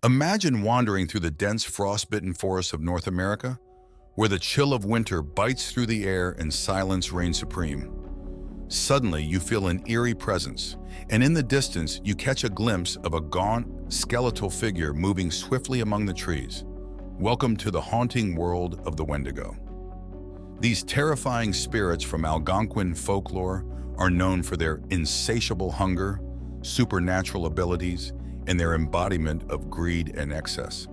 Imagine wandering through the dense frost-bitten forests of North America, where the chill of winter bites through the air and silence reigns supreme. Suddenly, you feel an eerie presence, and in the distance, you catch a glimpse of a gaunt, skeletal figure moving swiftly among the trees. Welcome to the haunting world of the Wendigo. These terrifying spirits from Algonquin folklore are known for their insatiable hunger, supernatural abilities, and their embodiment of greed and excess.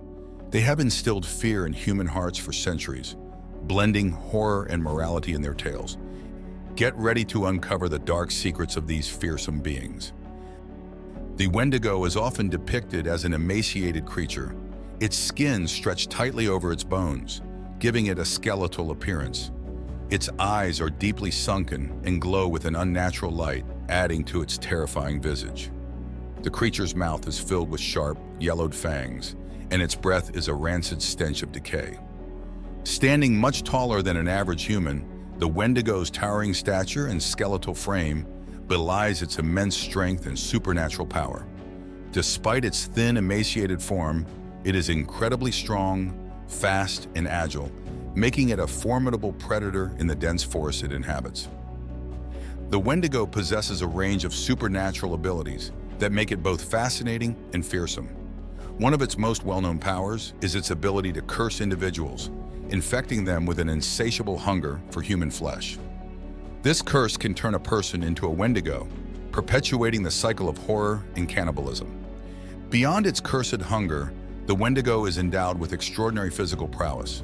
They have instilled fear in human hearts for centuries, blending horror and morality in their tales. Get ready to uncover the dark secrets of these fearsome beings. The Wendigo is often depicted as an emaciated creature, its skin stretched tightly over its bones, giving it a skeletal appearance. Its eyes are deeply sunken and glow with an unnatural light, adding to its terrifying visage. The creature's mouth is filled with sharp, yellowed fangs, and its breath is a rancid stench of decay. Standing much taller than an average human, the Wendigo's towering stature and skeletal frame belies its immense strength and supernatural power. Despite its thin, emaciated form, it is incredibly strong, fast, and agile, making it a formidable predator in the dense forest it inhabits. The Wendigo possesses a range of supernatural abilities that make it both fascinating and fearsome. One of its most well-known powers is its ability to curse individuals, infecting them with an insatiable hunger for human flesh. This curse can turn a person into a Wendigo, perpetuating the cycle of horror and cannibalism. Beyond its cursed hunger, the Wendigo is endowed with extraordinary physical prowess.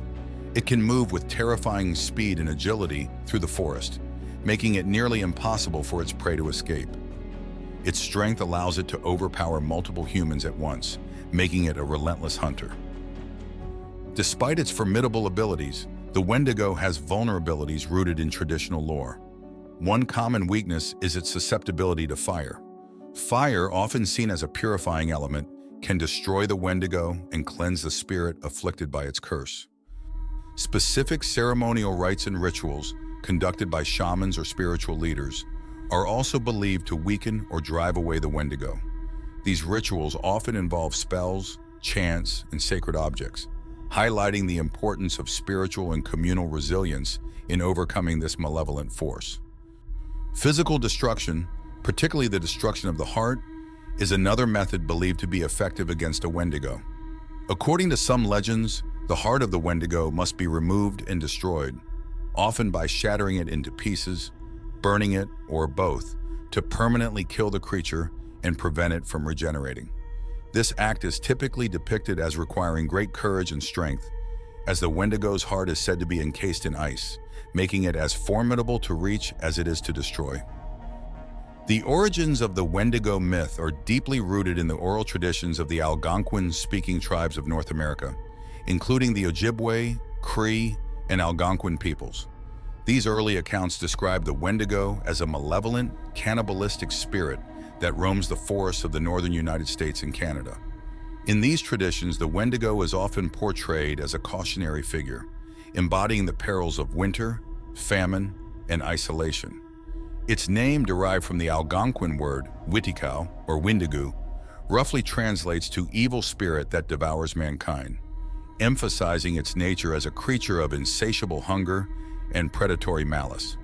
It can move with terrifying speed and agility through the forest, making it nearly impossible for its prey to escape. Its strength allows it to overpower multiple humans at once, making it a relentless hunter. Despite its formidable abilities, the Wendigo has vulnerabilities rooted in traditional lore. One common weakness is its susceptibility to fire. Fire, often seen as a purifying element, can destroy the Wendigo and cleanse the spirit afflicted by its curse. Specific ceremonial rites and rituals, conducted by shamans or spiritual leaders, are also believed to weaken or drive away the Wendigo. These rituals often involve spells, chants, and sacred objects, highlighting the importance of spiritual and communal resilience in overcoming this malevolent force. Physical destruction, particularly the destruction of the heart, is another method believed to be effective against a Wendigo. According to some legends, the heart of the Wendigo must be removed and destroyed, often by shattering it into pieces, burning it, or both, to permanently kill the creature and prevent it from regenerating. This act is typically depicted as requiring great courage and strength, as the Wendigo's heart is said to be encased in ice, making it as formidable to reach as it is to destroy. The origins of the Wendigo myth are deeply rooted in the oral traditions of the Algonquin-speaking tribes of North America, including the Ojibwe, Cree, and Algonquin peoples. These early accounts describe the Wendigo as a malevolent, cannibalistic spirit that roams the forests of the northern United States and Canada. In these traditions, the Wendigo is often portrayed as a cautionary figure, embodying the perils of winter, famine, and isolation. Its name, derived from the Algonquin word Mythical, or Wendigo, roughly translates to evil spirit that devours mankind, emphasizing its nature as a creature of insatiable hunger and predatory malice.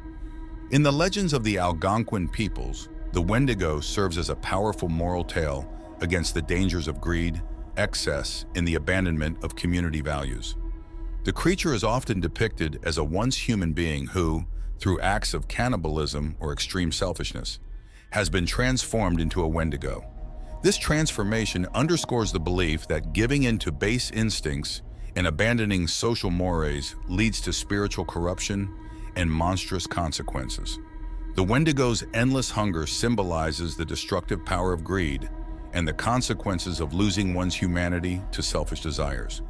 In the legends of the Algonquin peoples, the Wendigo serves as a powerful moral tale against the dangers of greed, excess, and the abandonment of community values. The creature is often depicted as a once human being who, through acts of cannibalism or extreme selfishness, has been transformed into a Wendigo. This transformation underscores the belief that giving in to base instincts and abandoning social mores leads to spiritual corruption and monstrous consequences. The Wendigo's endless hunger symbolizes the destructive power of greed and the consequences of losing one's humanity to selfish desires.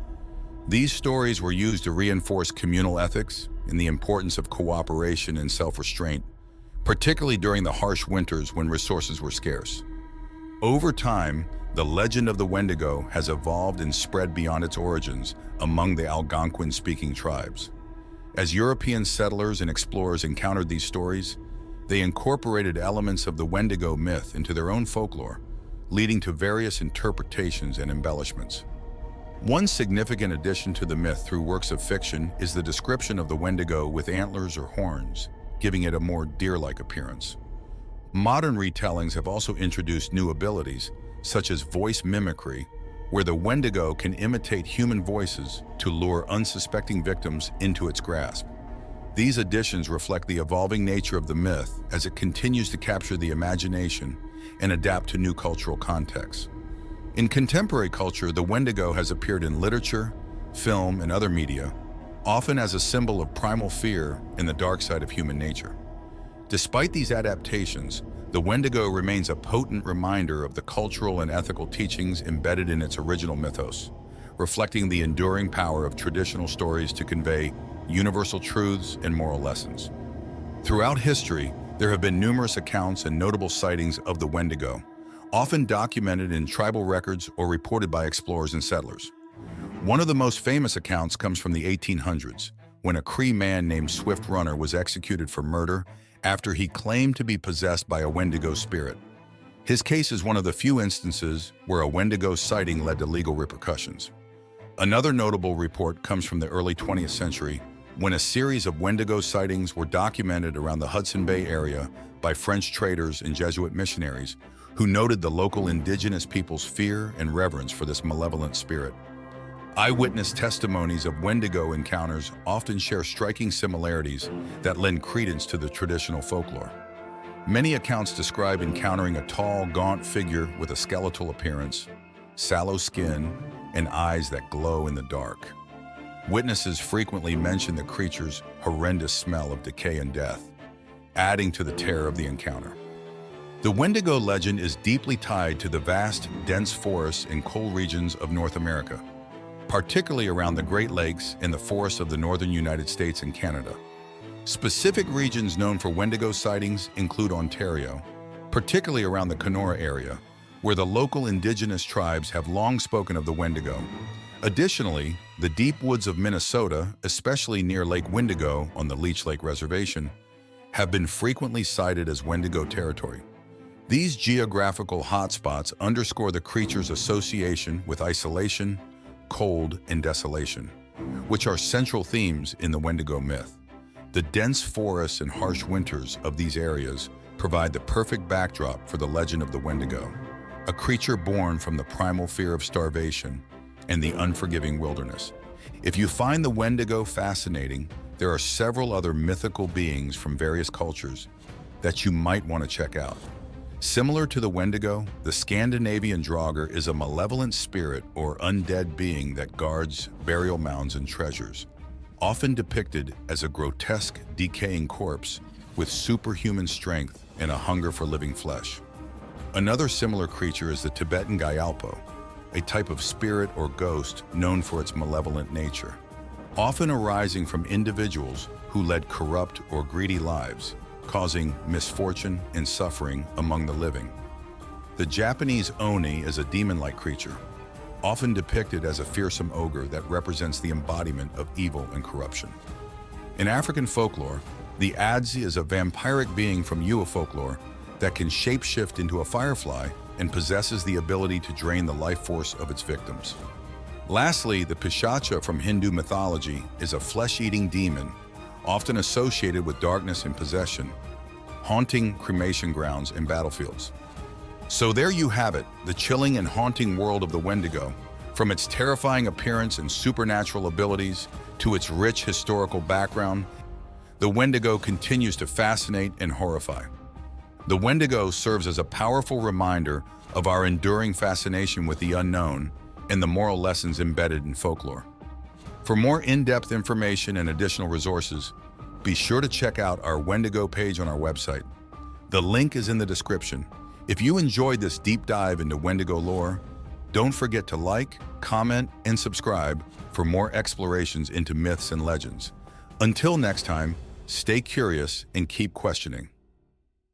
These stories were used to reinforce communal ethics and the importance of cooperation and self-restraint, particularly during the harsh winters when resources were scarce. Over time, the legend of the Wendigo has evolved and spread beyond its origins among the Algonquin-speaking tribes. As European settlers and explorers encountered these stories, they incorporated elements of the Wendigo myth into their own folklore, leading to various interpretations and embellishments. One significant addition to the myth through works of fiction is the description of the Wendigo with antlers or horns, giving it a more deer-like appearance. Modern retellings have also introduced new abilities, such as voice mimicry, where the Wendigo can imitate human voices to lure unsuspecting victims into its grasp. These additions reflect the evolving nature of the myth as it continues to capture the imagination and adapt to new cultural contexts. In contemporary culture, the Wendigo has appeared in literature, film, and other media, often as a symbol of primal fear and the dark side of human nature. Despite these adaptations, the Wendigo remains a potent reminder of the cultural and ethical teachings embedded in its original mythos, reflecting the enduring power of traditional stories to convey universal truths and moral lessons. Throughout history, there have been numerous accounts and notable sightings of the Wendigo, often documented in tribal records or reported by explorers and settlers. One of the most famous accounts comes from the 1800s, when a Cree man named Swift Runner was executed for murder after he claimed to be possessed by a Wendigo spirit. His case is one of the few instances where a Wendigo sighting led to legal repercussions. Another notable report comes from the early 20th century, when a series of Wendigo sightings were documented around the Hudson Bay area by French traders and Jesuit missionaries, who noted the local indigenous people's fear and reverence for this malevolent spirit. Eyewitness testimonies of Wendigo encounters often share striking similarities that lend credence to the traditional folklore. Many accounts describe encountering a tall, gaunt figure with a skeletal appearance, sallow skin, and eyes that glow in the dark. Witnesses frequently mention the creature's horrendous smell of decay and death, adding to the terror of the encounter. The Wendigo legend is deeply tied to the vast, dense forests and cold regions of North America, particularly around the Great Lakes and the forests of the northern United States and Canada. Specific regions known for Wendigo sightings include Ontario, particularly around the Kenora area, where the local indigenous tribes have long spoken of the Wendigo. Additionally, the deep woods of Minnesota, especially near Lake Wendigo on the Leech Lake Reservation, have been frequently cited as Wendigo territory. These geographical hotspots underscore the creature's association with isolation, cold, and desolation, which are central themes in the Wendigo myth. The dense forests and harsh winters of these areas provide the perfect backdrop for the legend of the Wendigo, a creature born from the primal fear of starvation and the unforgiving wilderness. If you find the Wendigo fascinating, there are several other mythical beings from various cultures that you might want to check out. Similar to the Wendigo, the Scandinavian Draugr is a malevolent spirit or undead being that guards burial mounds and treasures, often depicted as a grotesque, decaying corpse with superhuman strength and a hunger for living flesh. Another similar creature is the Tibetan Gyalpo, a type of spirit or ghost known for its malevolent nature, often arising from individuals who led corrupt or greedy lives, causing misfortune and suffering among the living. The Japanese Oni is a demon-like creature, often depicted as a fearsome ogre that represents the embodiment of evil and corruption. In African folklore, the Adzi is a vampiric being from Ewa folklore that can shapeshift into a firefly and possesses the ability to drain the life force of its victims. Lastly, the Pishacha from Hindu mythology is a flesh-eating demon, often associated with darkness and possession, haunting cremation grounds and battlefields. So there you have it, the chilling and haunting world of the Wendigo, from its terrifying appearance and supernatural abilities to its rich historical background. The Wendigo continues to fascinate and horrify. The Wendigo serves as a powerful reminder of our enduring fascination with the unknown and the moral lessons embedded in folklore. For more in-depth information and additional resources, be sure to check out our Wendigo page on our website. The link is in the description. If you enjoyed this deep dive into Wendigo lore, don't forget to like, comment, and subscribe for more explorations into myths and legends. Until next time, stay curious and keep questioning.